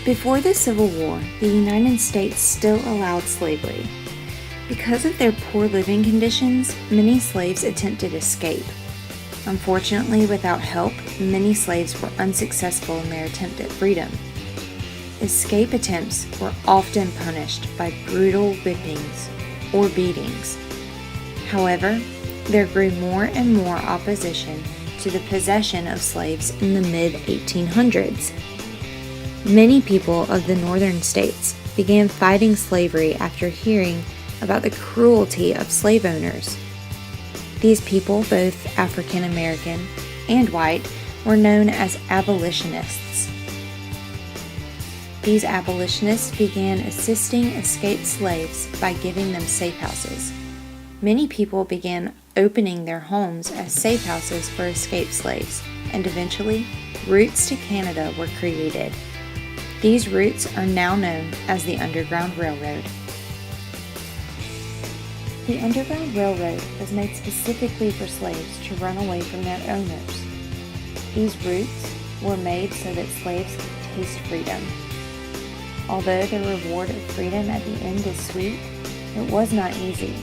Before the Civil War, the United States still allowed slavery. Because of their poor living conditions, many slaves attempted escape. Unfortunately, without help, many slaves were unsuccessful in their attempt at freedom. Escape attempts were often punished by brutal whippings or beatings. However, there grew more and more opposition to the possession of slaves in the mid-1800s. Many people of the northern states began fighting slavery after hearing about the cruelty of slave owners. These people, both African American and white, were known as abolitionists. These abolitionists began assisting escaped slaves by giving them safe houses. Many people began opening their homes as safe houses for escaped slaves, and eventually, routes to Canada were created. These routes are now known as the Underground Railroad. The Underground Railroad was made specifically for slaves to run away from their owners. These routes were made so that slaves could taste freedom. Although the reward of freedom at the end is sweet, it was not easy.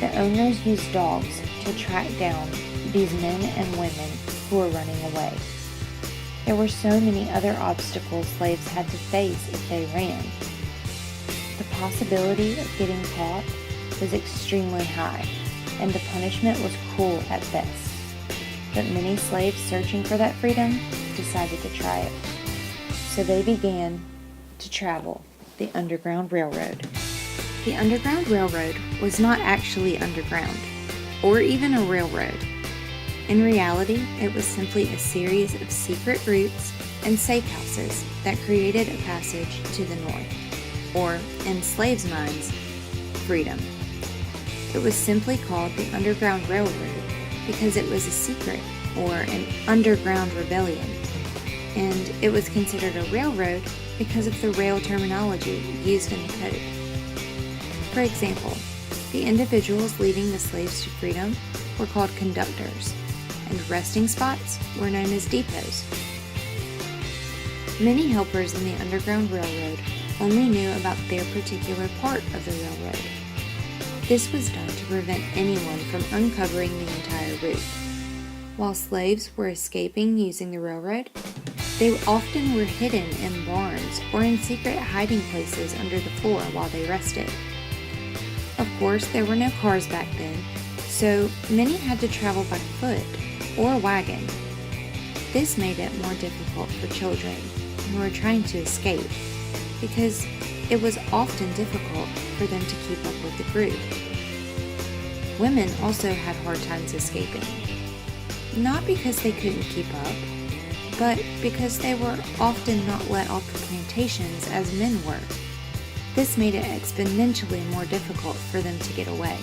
The owners used dogs to track down these men and women who were running away. There were so many other obstacles slaves had to face if they ran. The possibility of getting caught was extremely high, and the punishment was cruel at best. But many slaves searching for that freedom decided to try it. So they began to travel the Underground Railroad. The Underground Railroad was not actually underground, or even a railroad. In reality, it was simply a series of secret routes and safe houses that created a passage to the north, or, in slaves' minds, freedom. It was simply called the Underground Railroad because it was a secret, or an underground rebellion, and it was considered a railroad because of the rail terminology used in the code. For example, the individuals leading the slaves to freedom were called conductors, and resting spots were known as depots. Many helpers in the Underground Railroad only knew about their particular part of the railroad. This was done to prevent anyone from uncovering the entire route. While slaves were escaping using the railroad, they often were hidden in barns or in secret hiding places under the floor while they rested. Of course, there were no cars back then, so many had to travel by foot or wagon. This made it more difficult for children who were trying to escape, because it was often difficult for them to keep up with the group. Women also had hard times escaping, not because they couldn't keep up, but because they were often not let off the plantations as men were. This made it exponentially more difficult for them to get away.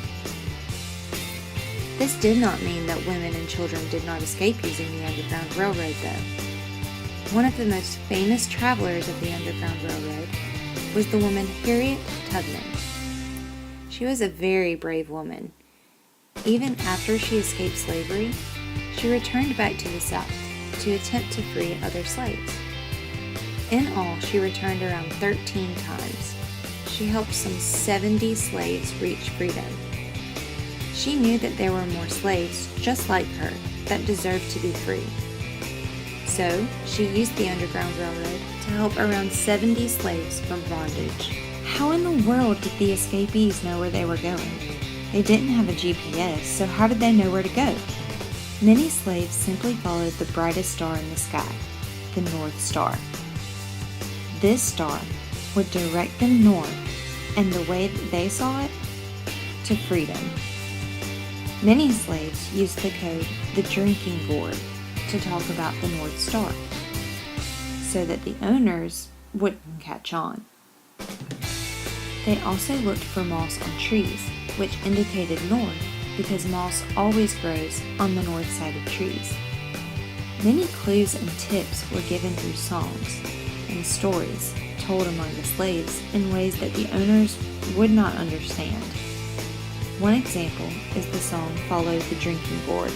This did not mean that women and children did not escape using the Underground Railroad, though. One of the most famous travelers of the Underground Railroad was the woman Harriet Tubman. She was a very brave woman. Even after she escaped slavery, she returned back to the South to attempt to free other slaves. In all, she returned around 13 times. She helped some 70 slaves reach freedom. She knew that there were more slaves just like her that deserved to be free. So, she used the Underground Railroad to help around 70 slaves from bondage. How in the world did the escapees know where they were going? They didn't have a GPS, so how did they know where to go? Many slaves simply followed the brightest star in the sky, the North Star. This star would direct them north, and the way that they saw it, to freedom. Many slaves used the code the drinking gourd to talk about the North Star, so that the owners wouldn't catch on. They also looked for moss on trees, which indicated north because moss always grows on the north side of trees. Many clues and tips were given through songs and stories told among the slaves in ways that the owners would not understand. One example is the song Follow the Drinking Gourd.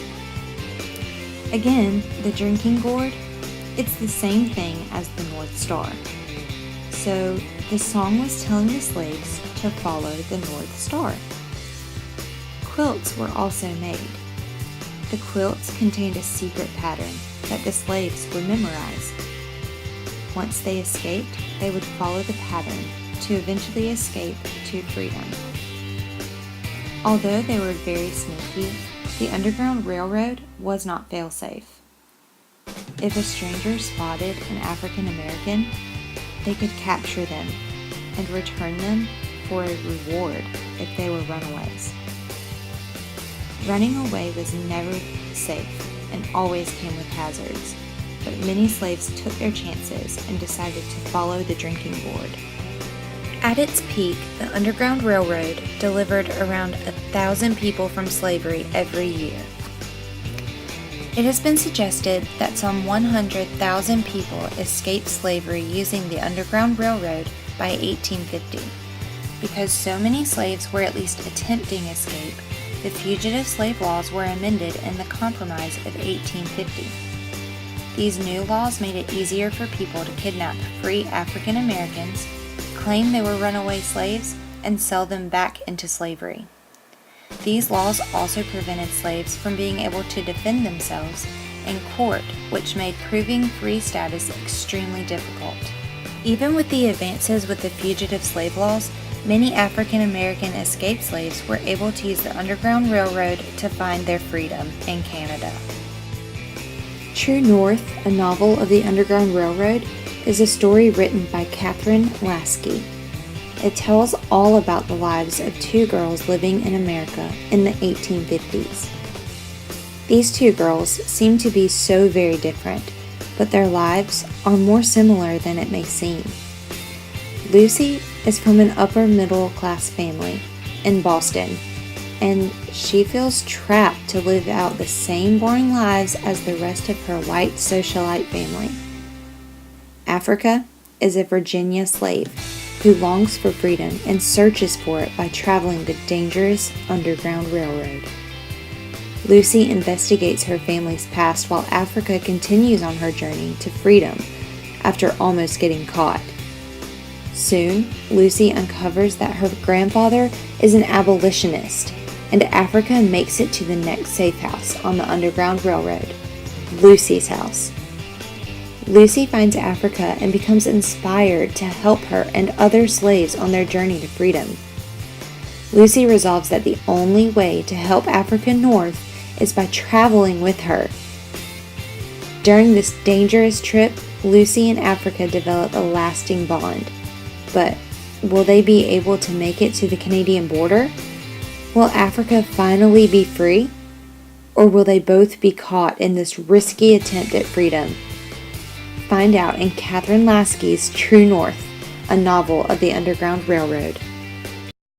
Again, the drinking gourd It's the same thing as the North Star. So the song was telling the slaves to follow the North Star. Quilts were also made. The quilts contained a secret pattern that the slaves would memorize. Once they escaped, they would follow the pattern to eventually escape to freedom. Although they were very sneaky, the Underground Railroad was not fail-safe. If a stranger spotted an African American, they could capture them and return them for a reward if they were runaways. Running away was never safe and always came with hazards, but many slaves took their chances and decided to follow the drinking board. At its peak, the Underground Railroad delivered around 1,000 people from slavery every year. It has been suggested that some 100,000 people escaped slavery using the Underground Railroad by 1850. Because so many slaves were at least attempting escape, the fugitive slave laws were amended in the Compromise of 1850. These new laws made it easier for people to kidnap free African Americans, claim they were runaway slaves, and sell them back into slavery. These laws also prevented slaves from being able to defend themselves in court, which made proving free status extremely difficult. Even with the advances with the fugitive slave laws, many African American escaped slaves were able to use the Underground Railroad to find their freedom in Canada. True North, a novel of the Underground Railroad, is a story written by Catherine Lasky. It tells all about the lives of two girls living in America in the 1850s. These two girls seem to be so very different, but their lives are more similar than it may seem. Lucy is from an upper middle class family in Boston, and she feels trapped to live out the same boring lives as the rest of her white socialite family. Africa is a Virginia slave who longs for freedom and searches for it by traveling the dangerous Underground Railroad. Lucy investigates her family's past while Africa continues on her journey to freedom after almost getting caught. Soon, Lucy uncovers that her grandfather is an abolitionist, and Africa makes it to the next safe house on the Underground Railroad, Lucy's house. Lucy finds Africa and becomes inspired to help her and other slaves on their journey to freedom. Lucy resolves that the only way to help Africa North is by traveling with her. During this dangerous trip, Lucy and Africa develop a lasting bond. But will they be able to make it to the Canadian border? Will Africa finally be free? Or will they both be caught in this risky attempt at freedom? Find out in Catherine Lasky's True North, a novel of the Underground Railroad.